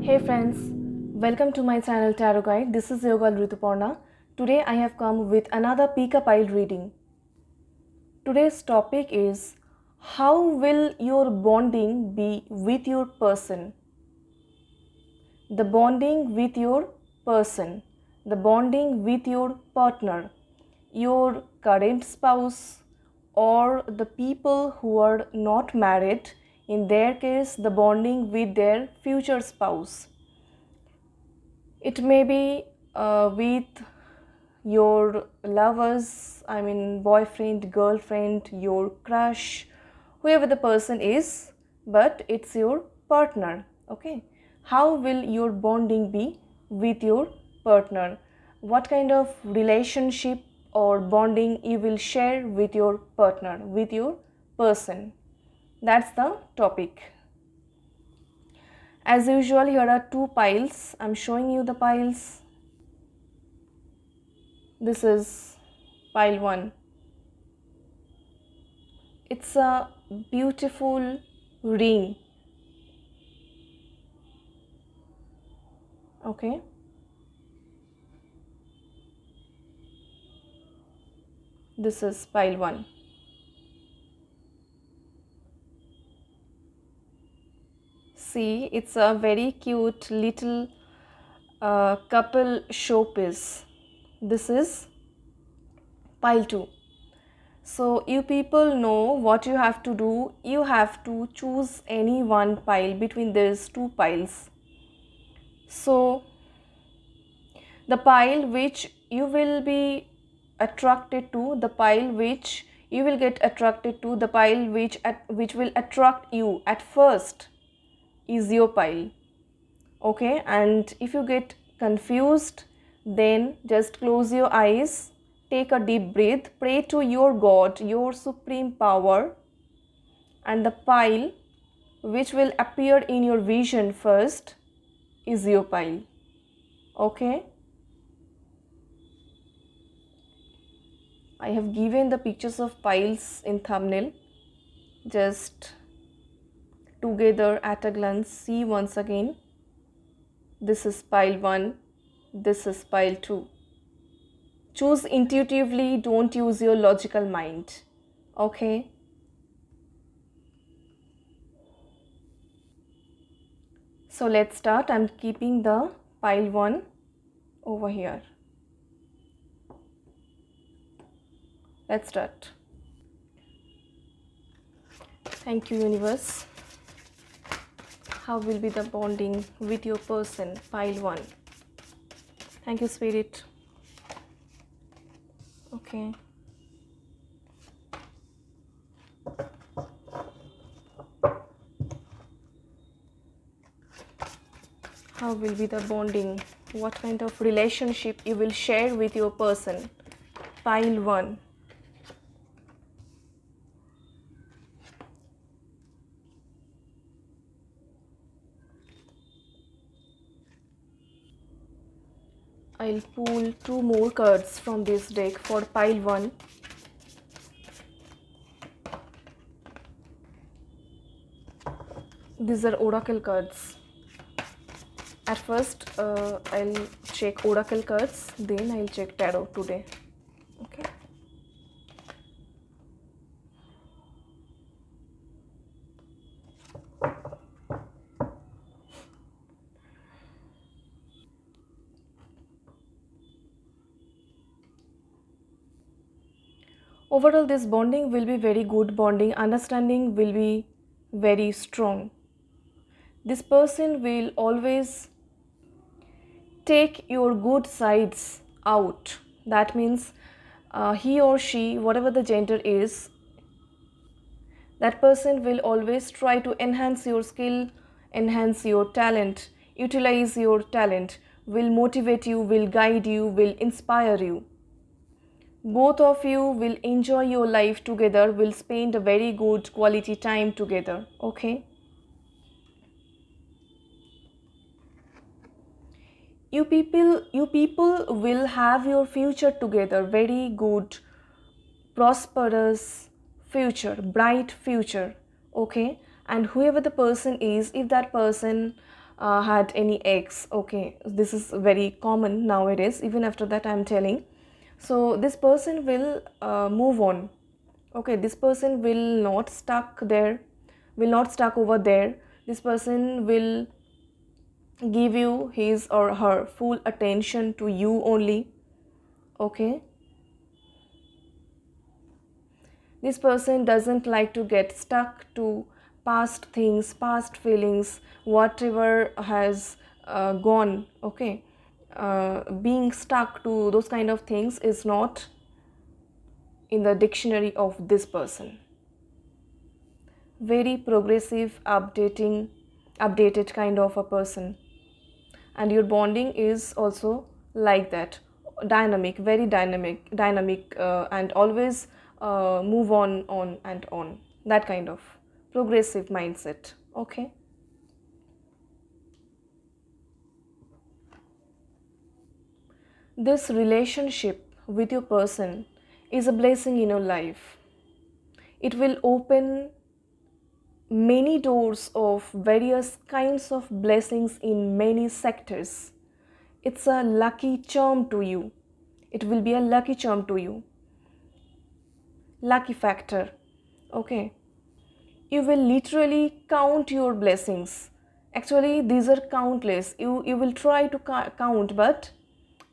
Hey friends, welcome to my channel Tarot Guide. This is Yogal Rituparna. Today I have come with another Pick a Pile reading. Today's topic is how will your bonding be with your person? The bonding with your person, the bonding with your partner, your current spouse, or the people who are not married, in their case, the bonding with their future spouse. It may be with your lovers, boyfriend, girlfriend, your crush, whoever the person is, but it's your partner. Okay, how will your bonding be with your partner? What kind of relationship or bonding you will share with your partner, with your person? That's the topic. As usual, here are two piles. I'm showing you the piles. This is pile 1. It's a beautiful ring. Okay. This is pile 1. See, it's a very cute little couple showpiece. This is pile 2. So you people know what you have to do. You have to choose any one pile between these two piles. So the pile which you will be attracted to, the pile which you will get attracted to, the pile which will attract you at first is your pile. Okay, and if you get confused, then just close your eyes, take a deep breath, pray to your God, your supreme power, and the pile which will appear in your vision first is your pile. Okay, I have given the pictures of piles in thumbnail. Just together at a glance, see once again. This is pile 1, this is pile 2. Choose intuitively, don't use your logical mind. Okay? So let's start. I'm keeping the pile 1 over here. Let's start. Thank you, universe. How will be the bonding with your person? Pile 1. Thank you, spirit. Okay. How will be the bonding? What kind of relationship you will share with your person? Pile 1. I'll pull 2 more cards from this deck for pile 1. These are oracle cards. At first, I'll check oracle cards, then I'll check tarot today. Okay. Overall, this bonding will be very good bonding. Understanding will be very strong. This person will always take your good sides out. That means he or she, whatever the gender is, that person will always try to enhance your skill, enhance your talent, utilize your talent, will motivate you, will guide you, will inspire you. Both of you will enjoy your life together, will spend a very good quality time together. Okay? You people will have your future together, very good, prosperous future, bright future. Okay? And whoever the person is, if that person had any ex. Okay, this is very common nowadays. Even after that, I'm telling. So this person will move on. Okay, this person will not stuck there, will not stuck over there. This person will give you his or her full attention to you only. Okay, this person doesn't like to get stuck to past things, past feelings, whatever has gone. Okay, being stuck to those kind of things is not in the dictionary of this person. Very progressive, updated kind of a person, and your bonding is also like that, dynamic, very dynamic, and always move on and on, that kind of progressive mindset. Okay, this relationship with your person is a blessing in your life. It will open many doors of various kinds of blessings in many sectors. It's a lucky charm to you. It will be a lucky charm to you. Lucky factor. Okay. You will literally count your blessings. Actually, these are countless. You will try to count, but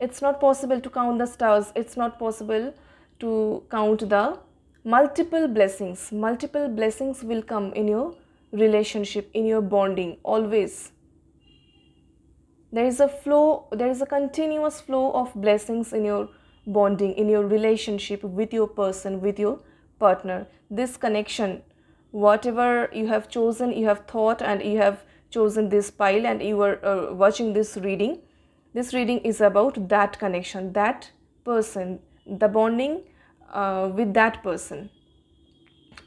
it's not possible to count the stars. It's not possible to count the multiple blessings. Multiple blessings will come in your relationship, in your bonding, always. There is a flow, there is a continuous flow of blessings in your bonding, in your relationship with your person, with your partner. This connection, whatever you have chosen, you have thought, and you have chosen this pile, and you are watching this reading. This reading is about that connection, that person, the bonding with that person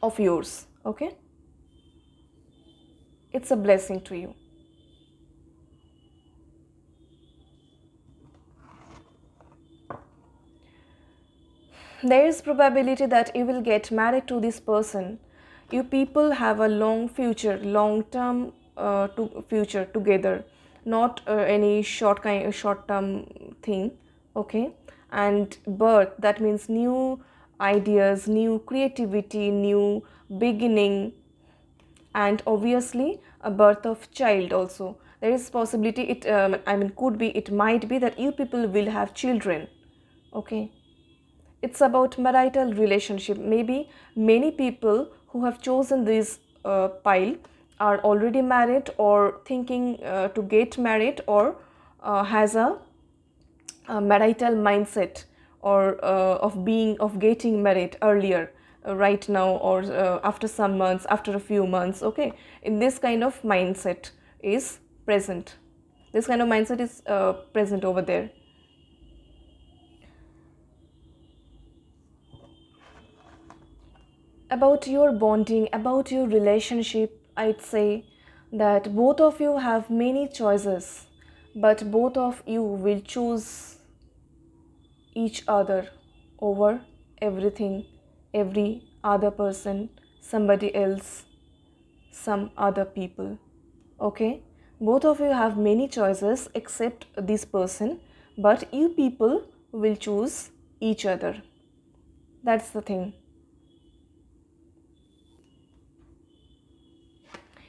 of yours. Okay, it's a blessing to you. There is probability that you will get married to this person. You people have a long future, long term future together, not any short term thing. Okay, and birth, that means new ideas, new creativity, new beginning, and obviously a birth of child also. There is possibility, it could be, it might be that you people will have children. Okay, it's about marital relationship. Maybe many people who have chosen this pile are already married, or thinking to get married, or has a marital mindset, or of getting married earlier, right now, or after some months, after a few months. Okay, in this kind of mindset is present. This kind of mindset is present over there. About your bonding, about your relationship, I'd say that both of you have many choices, but both of you will choose each other over everything, every other person, somebody else, some other people. Okay? Both of you have many choices except this person, but you people will choose each other. That's the thing.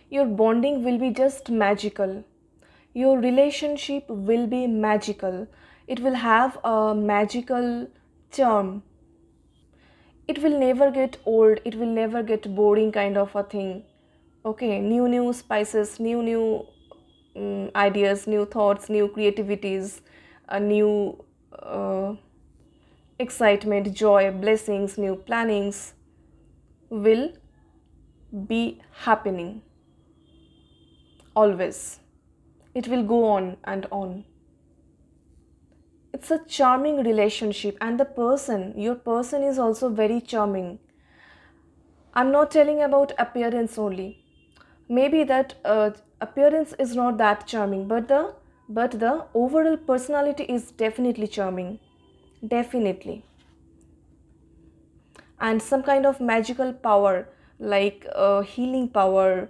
Your bonding will be just magical. Your relationship will be magical. It will have a magical charm. It will never get old, it will never get boring kind of a thing. Okay, new spices, new ideas, new thoughts, new creativities, a new uh, excitement, joy, blessings, new plannings will be happening always. It will go on and on. It's a charming relationship, and the person, your person, is also very charming. I'm not telling about appearance only. Maybe that appearance is not that charming, but the overall personality is definitely charming, definitely. And some kind of magical power, like healing power,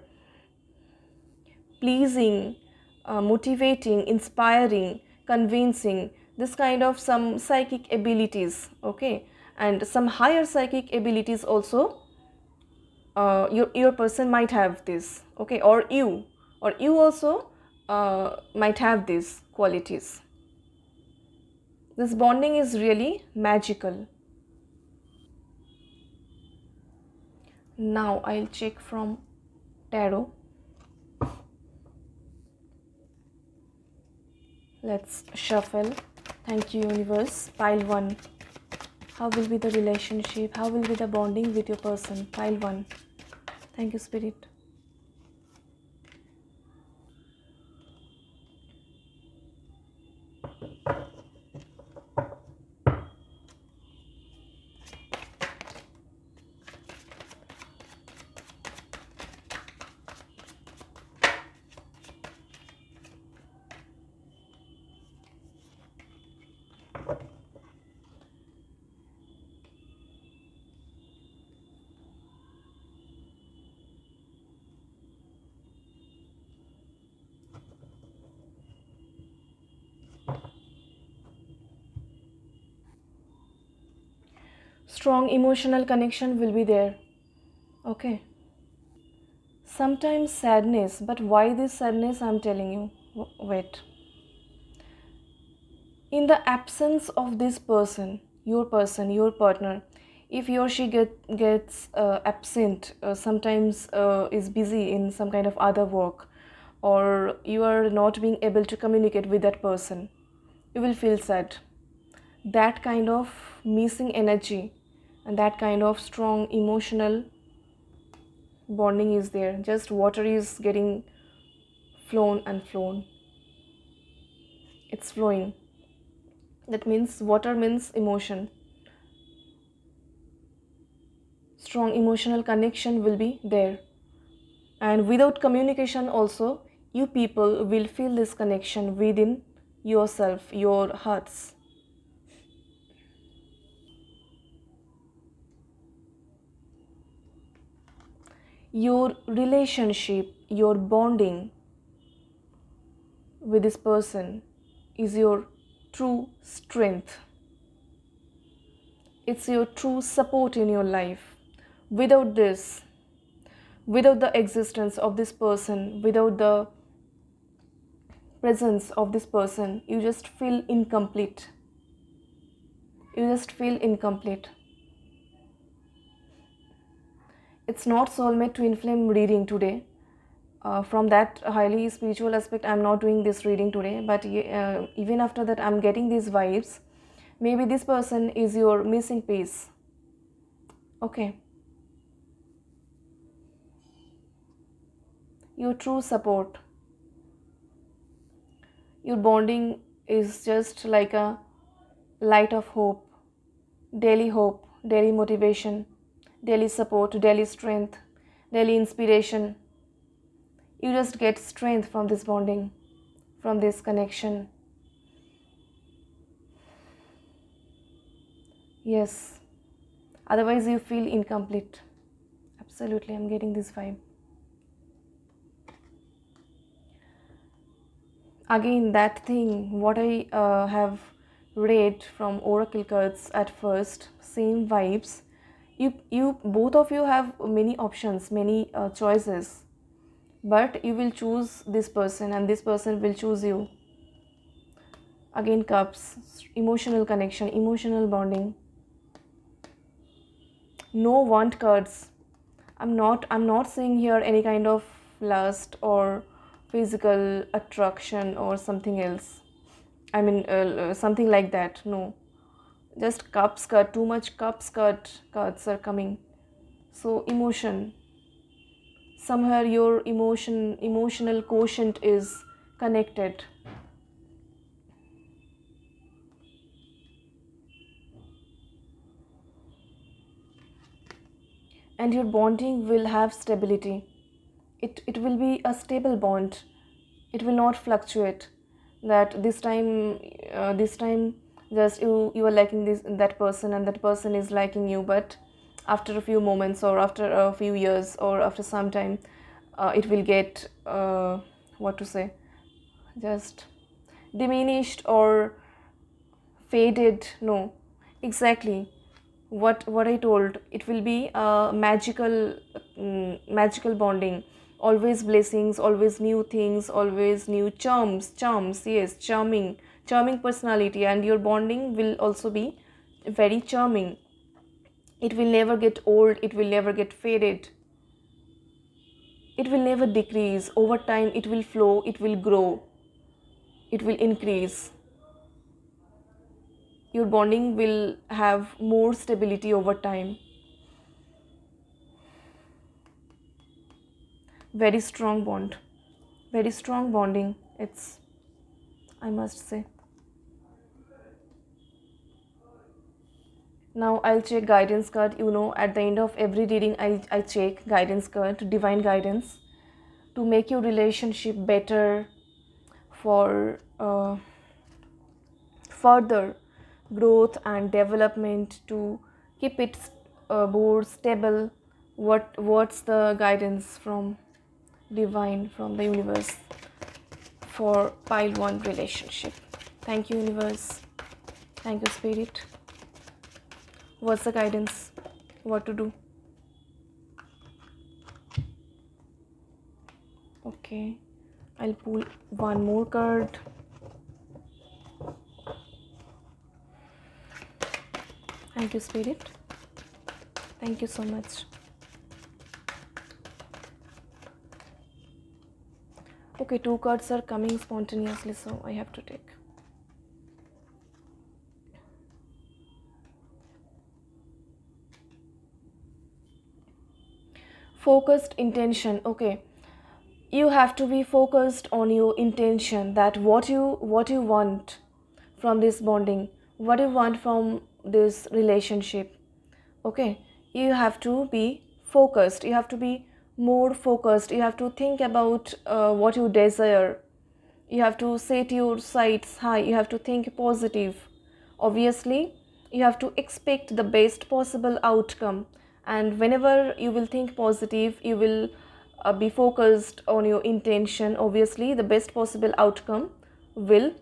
pleasing, motivating, inspiring, convincing, this kind of some psychic abilities, okay, and some higher psychic abilities also. Your person might have this, okay, or you also might have these qualities. This bonding is really magical. Now I'll check from tarot. Let's shuffle. Thank you, universe. Pile 1. How will be the relationship? How will be the bonding with your person? Pile 1. Thank you, spirit. Strong emotional connection will be there, okay. Sometimes sadness, but why this sadness? I'm telling you. Wait. In the absence of this person, your partner, if he or she gets absent, sometimes is busy in some kind of other work, or you are not being able to communicate with that person, you will feel sad. That kind of missing energy and that kind of strong emotional bonding is there. Just water is getting flown and flown. It's flowing. That means water means emotion. Strong emotional connection will be there. And without communication also, you people will feel this connection within yourself, your hearts. Your relationship, your bonding with this person is your true strength. It's your true support in your life. Without this, without the existence of this person, without the presence of this person, you just feel incomplete. You just feel incomplete. It's not soulmate twin flame reading today. From that highly spiritual aspect, I'm not doing this reading today, but even after that, I'm getting these vibes. Maybe this person is your missing piece. Okay. Your true support. Your bonding is just like a light of hope, daily motivation, daily support, daily strength, daily inspiration. You just get strength from this bonding, from this connection. Yes. Otherwise, you feel incomplete. Absolutely, I'm getting this vibe. Again, that thing, what I have read from oracle cards at first, same vibes. You both of you have many options, many choices, but you will choose this person and this person will choose you. Again, cups, emotional connection, emotional bonding. No want cards. I'm not saying here any kind of lust or physical attraction or something else. I mean something like that. No, just cups card. Too much cups card cards are coming. So emotion. Somewhere your emotional quotient is connected. And your bonding will have stability. It will be a stable bond. It will not fluctuate. That this time just you are liking that person and that person is liking you, but after a few moments or after a few years or after some time, it will get what to say, just diminished or faded. No, exactly what I told. It will be a magical bonding. Always blessings, always new things, always new charms. Yes, charming personality, and your bonding will also be very charming. It will never get old. It will never get faded. It will never decrease. Over time, it will flow. It will grow. It will increase. Your bonding will have more stability over time. Very strong bond, very strong bonding, it's, I must say. Now I'll check guidance card. At the end of every reading, I check guidance card, divine guidance, to make your relationship better, for further growth and development, to keep it more stable. What's the guidance from divine, from the universe, for pile 1 relationship? Thank you, universe. Thank you, spirit. What's the guidance? What to do? Okay, I'll pull one more card. Thank you, spirit. Thank you so much. Okay, 2 cards are coming spontaneously, so I have to take. Focused intention. Okay, you have to be focused on your intention, that what you want from this bonding, what you want from this relationship. Okay, you have to be focused. You have to be more focused. You have to think about what you desire. You have to set your sights high. You have to think positive. Obviously, you have to expect the best possible outcome, and whenever you will think positive, you will be focused on your intention. Obviously, the best possible outcome will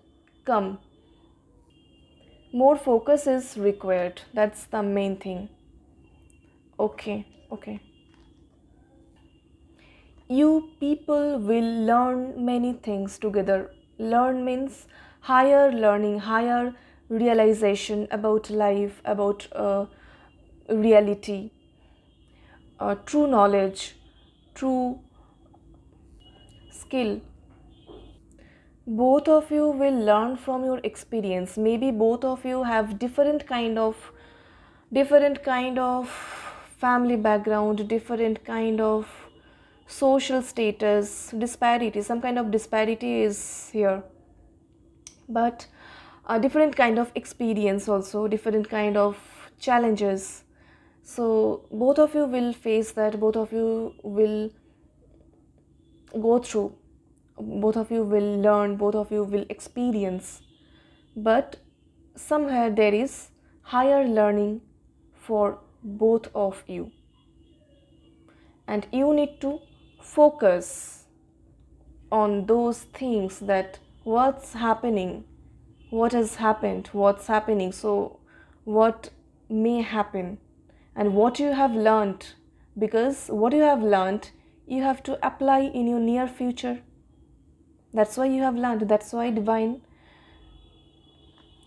come. More focus is required. That's the main thing. Okay. You people will learn many things together. Learn means higher learning, higher realization about life, about reality, true knowledge, true skill. Both of you will learn from your experience. Maybe both of you have different kind of family background, different kind of social status, disparity, some kind of disparity is here, but a different kind of experience, also different kind of challenges. So both of you will face that, both of you will go through, both of you will learn, both of you will experience, but somewhere there is higher learning for both of you, and you need to focus on those things, that what's happening, what has happened, what's happening, so what may happen, and what you have learned, because what you have learned you have to apply in your near future. That's why you have learned. That's why divine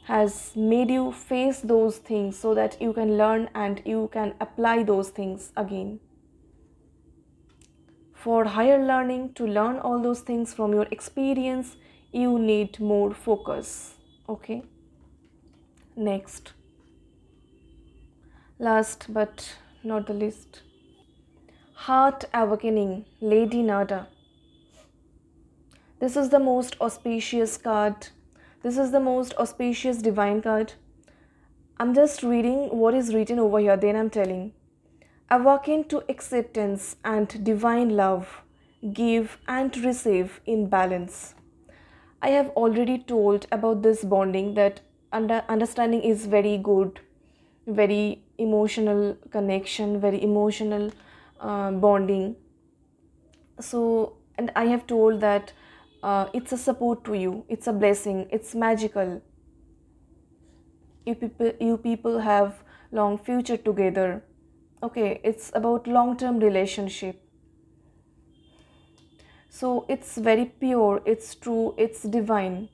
has made you face those things, so that you can learn and you can apply those things again. For higher learning, to learn all those things from your experience, you need more focus. Okay. Next, last but not the least, heart awakening, Lady Nada. This is the most auspicious card. This is the most auspicious divine card. I'm just reading what is written over here, then I'm telling. Awaken to acceptance and divine love. Give and receive in balance. I have already told about this bonding, that understanding is very good, very emotional connection, very emotional bonding. So, and I have told that it's a support to you, it's a blessing, it's magical. You people have long future together. Okay, it's about long term relationship. So it's very pure, it's true, it's divine.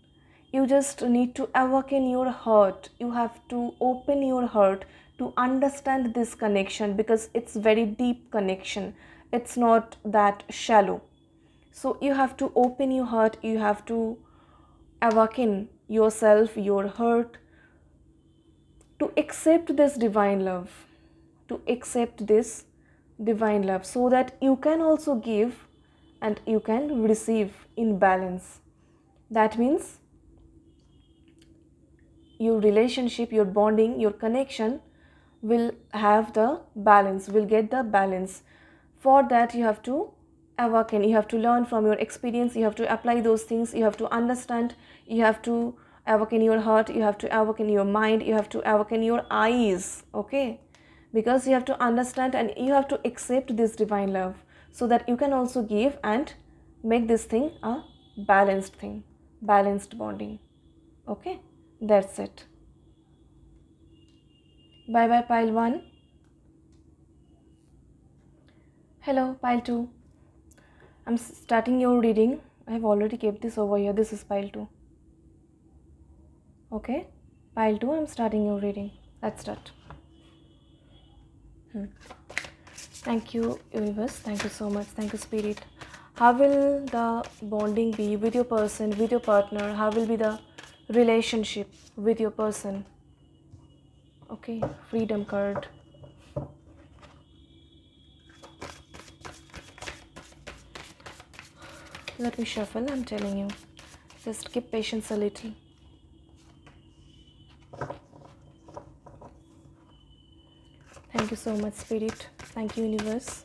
You just need to awaken your heart. You have to open your heart to understand this connection, because it's very deep connection. It's not that shallow. So you have to open your heart, you have to awaken yourself, your heart, to accept this divine love, to accept this divine love, so that you can also give and you can receive in balance. That means your relationship, your bonding, your connection will have the balance, will get the balance. For that, you have to awaken, you have to learn from your experience, you have to apply those things, you have to understand, you have to awaken your heart, you have to awaken your mind, you have to awaken your eyes. Okay, because you have to understand and you have to accept this divine love, so that you can also give and make this thing a balanced thing, balanced bonding. Okay, that's it. Bye bye, pile 1. Hello, pile 2. I'm starting your reading. I have already kept this over here. This is pile 2. Okay, pile 2, I'm starting your reading. Let's start. Thank you, universe. Thank you so much. Thank you, spirit. How will the bonding be with your person, with your partner? How will be the relationship with your person? Okay, freedom card. Let me shuffle, I'm telling you. Just keep patience a little. Thank you so much, spirit. Thank you, universe.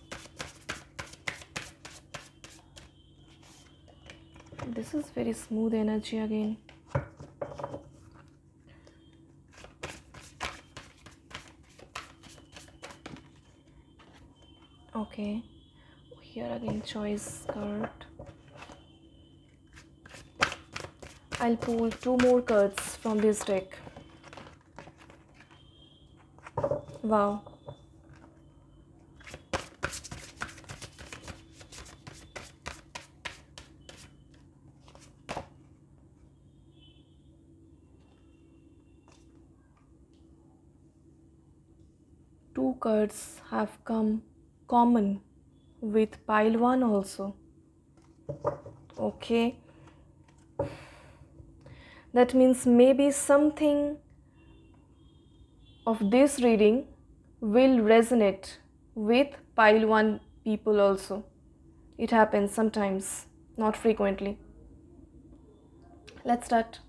This is very smooth energy again. Okay, here again choice card. I'll pull 2 more cards from this deck. Wow. Two cards have come common with pile 1 also. Okay, that means maybe something of this reading will resonate with pile 1 people also. It happens sometimes, not frequently. Let's start.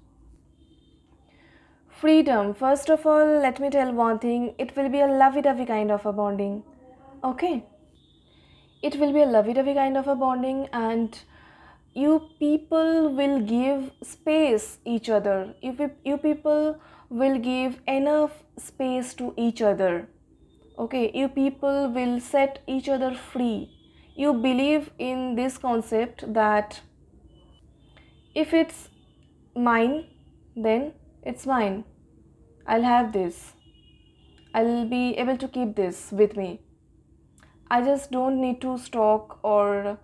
Freedom. First of all, let me tell one thing. It will be a lovey-dovey kind of a bonding. Okay. It will be a lovey-dovey kind of a bonding, and you people will give space each other. You people will give enough space to each other. Okay. You people will set each other free. You believe in this concept that if it's mine, then it's mine. I'll have this. I'll be able to keep this with me. I just don't need to stalk or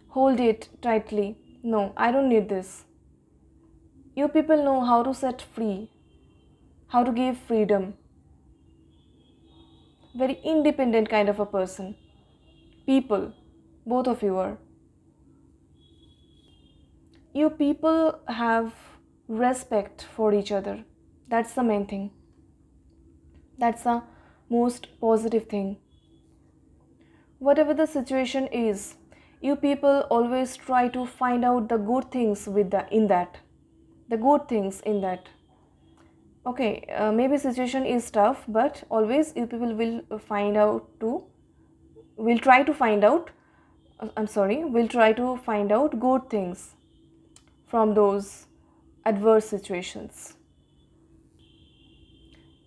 hold it tightly. No, I don't need this. You people know how to set free, how to give freedom. Very independent kind of a person. People, both of you are. You people have respect for each other. That's the main thing. That's the most positive thing. Whatever the situation is, you people always try to find out the good things in that, the good things in that. Okay, maybe situation is tough, but always you people will try to find out. Will try to find out good things from those adverse situations.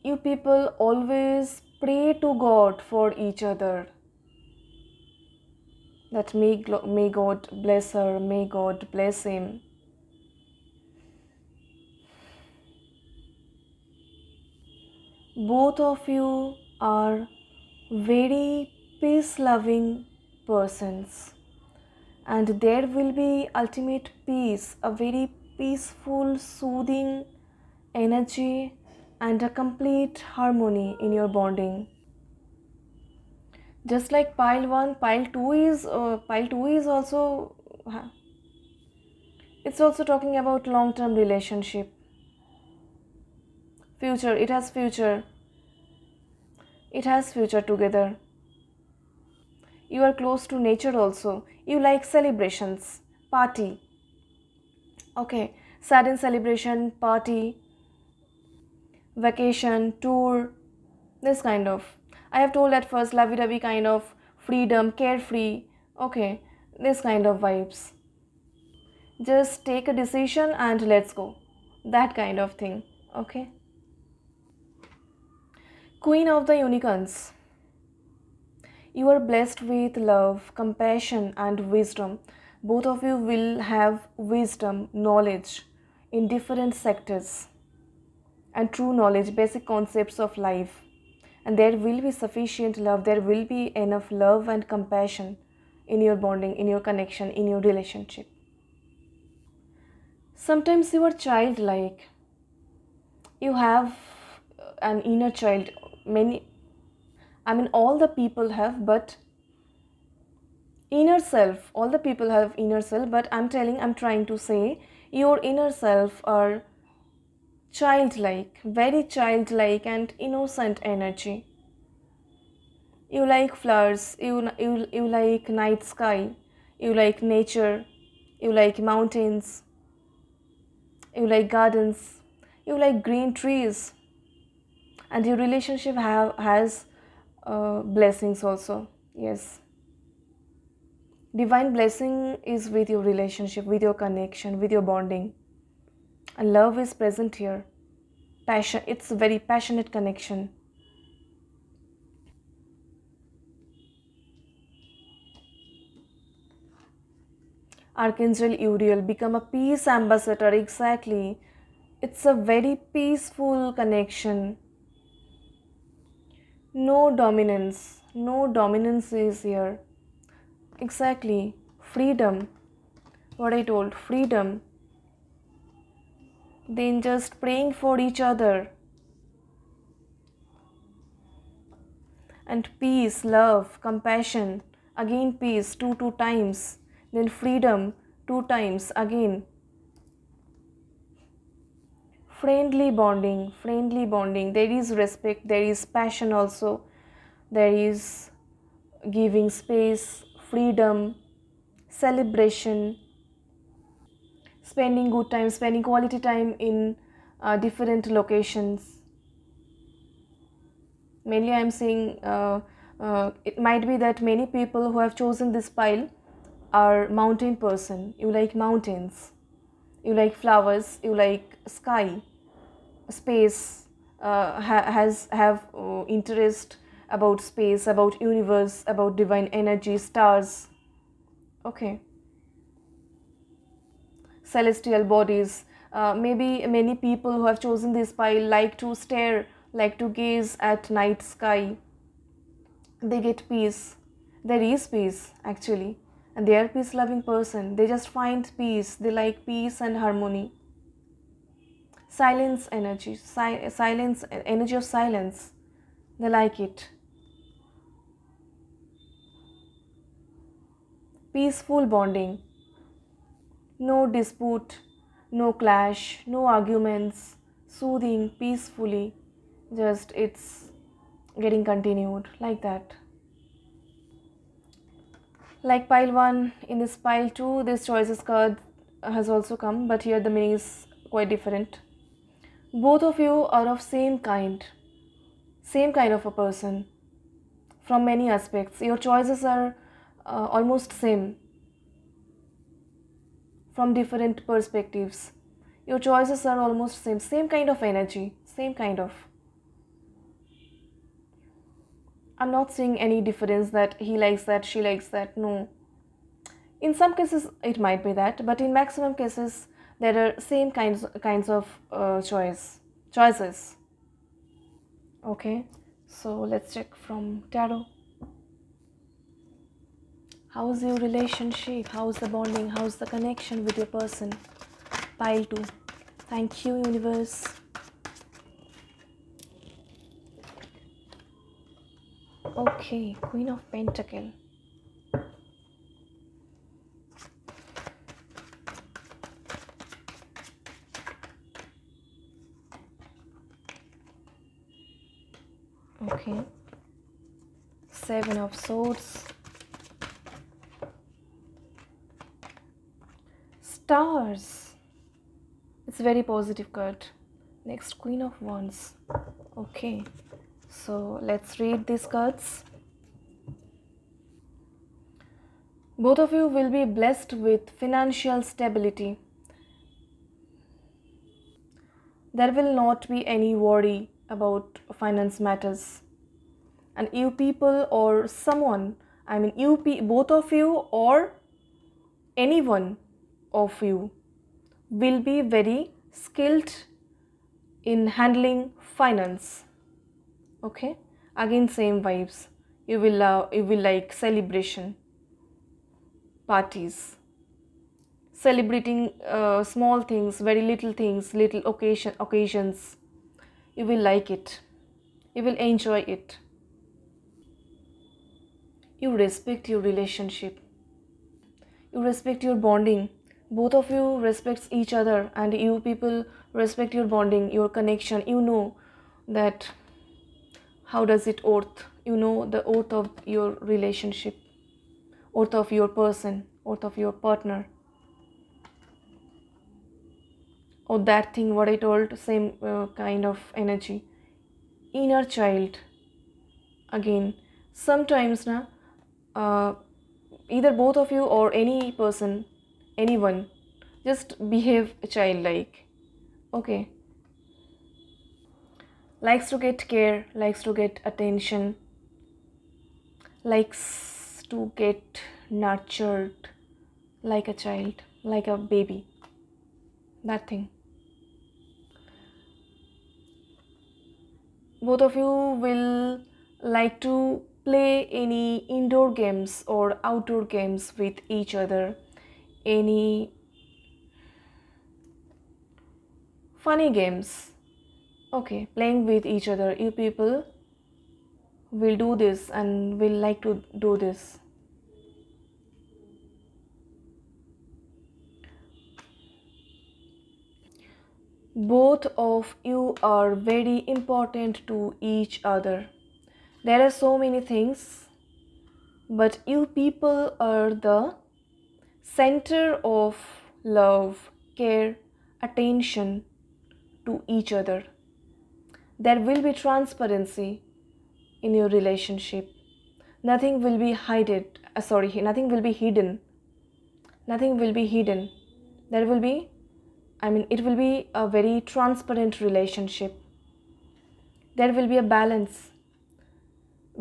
You people always pray to God for each other. that may God bless her, may God bless him. Both of you are very peace-loving persons, and there will be ultimate peace, a very peaceful, soothing energy, and a complete harmony in your bonding. Just like pile 1, pile 2 is also, it's also talking about long term relationship, future. It has future together. You are close to nature also. You like celebrations, party. Okay, sudden celebration, party, vacation, tour, this kind of. I have told at first lovey dovey kind of freedom, carefree. Okay, this kind of vibes. Just take a decision and let's go. That kind of thing. Okay. Queen of the Unicorns. You are blessed with love, compassion, and wisdom. Both of you will have wisdom, knowledge in different sectors, and true knowledge, basic concepts of life. And there will be sufficient love, there will be enough love and compassion in your bonding, in your connection, in your relationship. Sometimes you are childlike, you have an inner child. All the people have, but inner self, all the people have inner self, but I'm trying to say your inner self are childlike, very childlike and innocent energy. You like flowers, you like night sky, you like nature, you like mountains, you like gardens, you like green trees, and your relationship has blessings also. Yes, divine blessing is with your relationship, with your connection, with your bonding, and love is present here. Passion, it's a very passionate connection. Archangel Uriel, become a peace ambassador. Exactly, it's a very peaceful connection. No dominance is here. Exactly, freedom, what I told, freedom. Then just praying for each other, and peace, love, compassion, again peace, two times, then freedom, two times again. Friendly bonding, there is respect, there is passion also, there is giving space, freedom, celebration, spending good time, spending quality time in different locations. Mainly I'm saying it might be that many people who have chosen this pile are mountain person. You like mountains, you like flowers, you like sky, space, have interest about space, about universe, about divine energy, stars. Okay, celestial bodies. Maybe many people who have chosen this pile like to stare, like to gaze at night sky. They get peace. There is peace actually, and they are peace loving person. They just find peace. They like peace and harmony. Silence energy, silence, energy of silence. They like it. Peaceful bonding. No dispute, no clash, no arguments. Soothing, peacefully. Just it's getting continued like that. Like pile 1, in this pile 2, this choices card has also come, but here the meaning is quite different. Both of you are of same kind of a person from many aspects. Your choices are almost same from different perspectives. Your choices are almost same kind of energy, same kind of. I'm not seeing any difference that he likes that, she likes that. No. In some cases it might be that, but in maximum cases there are same kinds of choices. Okay, so let's check from tarot. How's your relationship? How's the bonding? How's the connection with your person? Pile 2. Thank you, universe. Okay, Queen of Pentacle. Okay, Seven of Swords. Stars. It's a very positive card. Next, Queen of Wands. Okay, so let's read these cards. Both of you will be blessed with financial stability. There will not be any worry about finance matters. And you people or someone, both of you or anyone of you will be very skilled in handling finance. Okay, again same vibes. You will like celebration, parties, celebrating small things, very little things, little occasions. You will like it. You will enjoy it. You respect your relationship. You respect your bonding. Both of you respects each other, and you people respect your bonding, your connection. You know that how does it oath. You know the oath of your relationship, oath of your person, oath of your partner. Or that thing what I told, same kind of energy. Inner child. Again, sometimes either both of you or any person, anyone, just behave childlike. Okay, likes to get care, likes to get attention, likes to get nurtured like a child, like a baby. That thing. Both of you will like to play any indoor games or outdoor games with each other, any funny games. Okay, playing with each other. You people will do this and will like to do this. Both of you are very important to each other. There are so many things, but you people are the center of love, care, attention to each other. There will be transparency in your relationship. Nothing will be nothing will be hidden. Nothing will be hidden. There will be, it will be a very transparent relationship. There will be a balance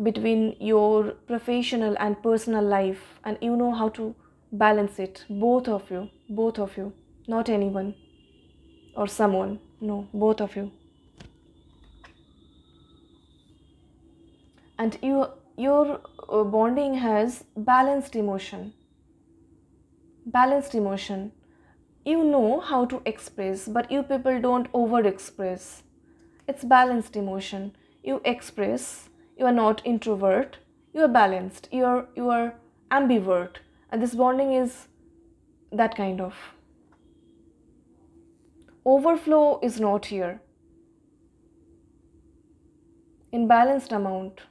between your professional and personal life, and you know how to balance it. Both of you, not anyone or someone. No, both of you. And your bonding has balanced emotion. You know how to express, but you people don't over express. It's balanced emotion. You express. You are not introvert. You are balanced. You are ambivert, and this bonding is that kind of. Overflow is not here. In balanced amount.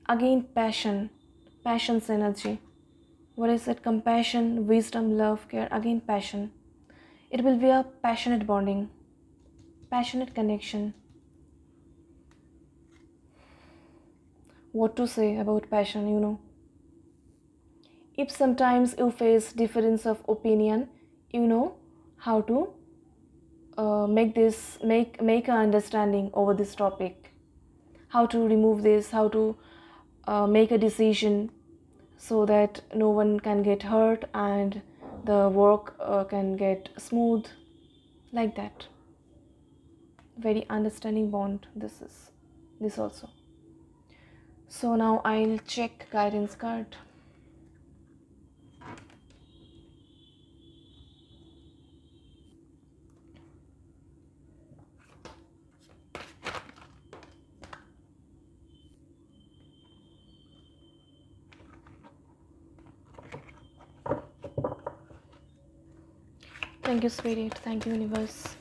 Again, passion's energy. What is it? Compassion, wisdom, love, care. Again, passion. It will be a passionate bonding, passionate connection. What to say about passion, you know? If sometimes you face difference of opinion, you know how to make an understanding over this topic. How to remove this? How to make a decision so that no one can get hurt and the work can get smooth, like that. Very understanding bond this also. So now I'll check guidance card. Thank you, Spirit. Thank you, Universe.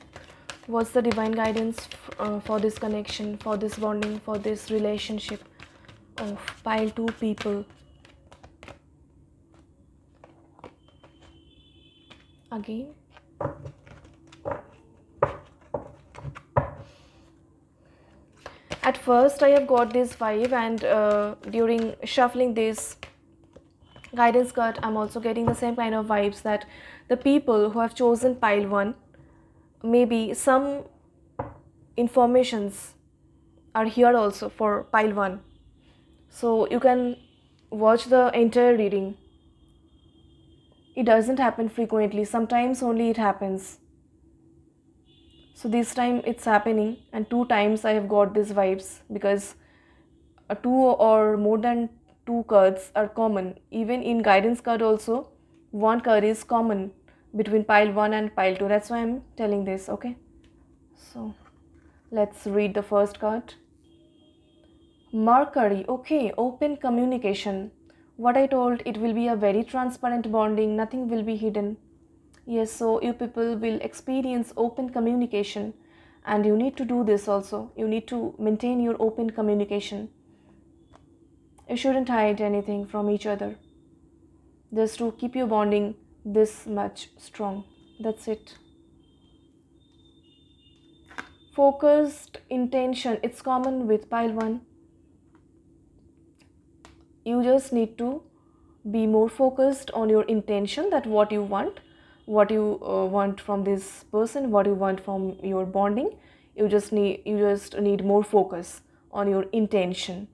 What's the divine guidance for this connection, for this bonding, for this relationship of pile 2 people? Again. At first I have got this vibe, and during shuffling this guidance card I'm also getting the same kind of vibes, that the people who have chosen pile 1, maybe some informations are here also for pile 1, so you can watch the entire reading. It doesn't happen frequently, sometimes only it happens. So this time it's happening, and 2 times I have got these vibes, because 2 or more than 2 cards are common. Even in guidance card also, 1 card is common between pile 1 and pile 2. That's why I'm telling this, okay? So let's read the first card. Mercury, okay, open communication. What I told, it will be a very transparent bonding, nothing will be hidden. Yes, so you people will experience open communication, and you need to do this also. You need to maintain your open communication. You shouldn't hide anything from each other, just to keep your bonding this much strong. That's it. Focused intention, it's common with pile 1. You just need to be more focused on your intention, that what you want, want from this person, what you want from your bonding. You just need more focus on your intention,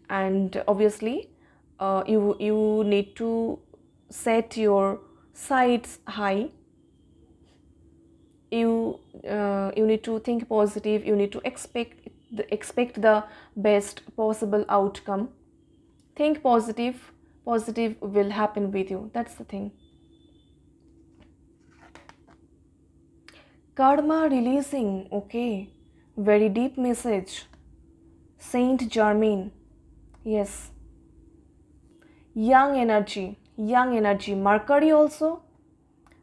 and obviously you need to set your sights high. You need to think positive. You need to expect the best possible outcome. Think positive. Positive will happen with you. That's the thing. Karma releasing, okay, very deep message. Saint Germain, yes. Young energy, Mercury also.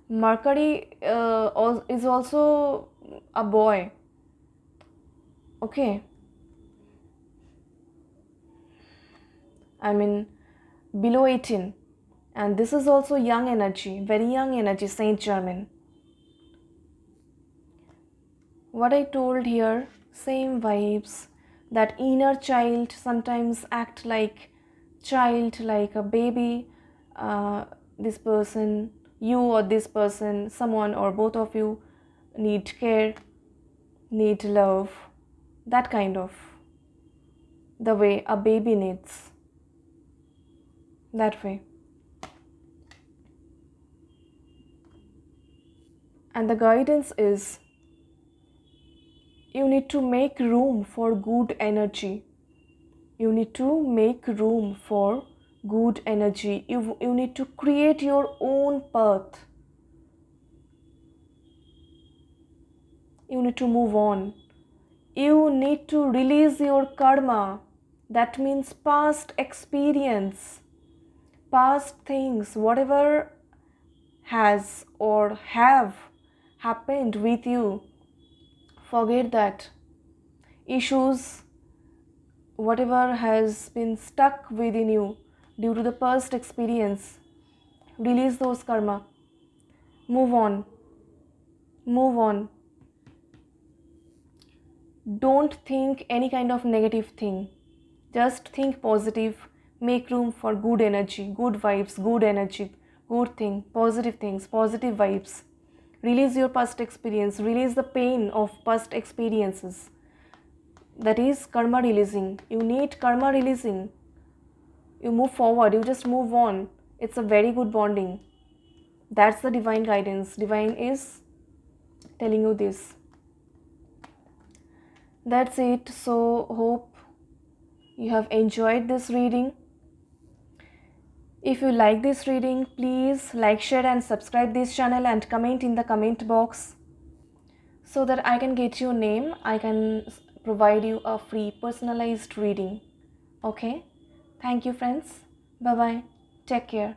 Mercury is also a boy, okay. I mean below 18, and this is also young energy, very young energy, Saint Germain. What I told here, same vibes, that inner child sometimes act like child, like a baby. This person, you or this person, someone or both of you need care, need love, that kind of, the way a baby needs, that way. And the guidance is, you need to make room for good energy. You need to make room for good energy. You need to create your own path. You need to move on. You need to release your karma. That means past experience, past things, whatever has or have happened with you. Forget that. Issues, whatever has been stuck within you due to the past experience, release those karma. Move on. Move on. Don't think any kind of negative thing. Just think positive. Make room for good energy, good vibes, good energy, good thing, positive things, positive vibes. Release your past experience. Release the pain of past experiences. That is karma releasing. You need karma releasing. You move forward, you just move on. It's a very good bonding. That's the divine guidance. Divine is telling you this. That's it. So, hope you have enjoyed this reading. If you like this reading, please like, share, and subscribe this channel and comment in the comment box so that I can get your name. I can provide you a free personalized reading. Okay? Thank you, friends. Bye bye. Take care.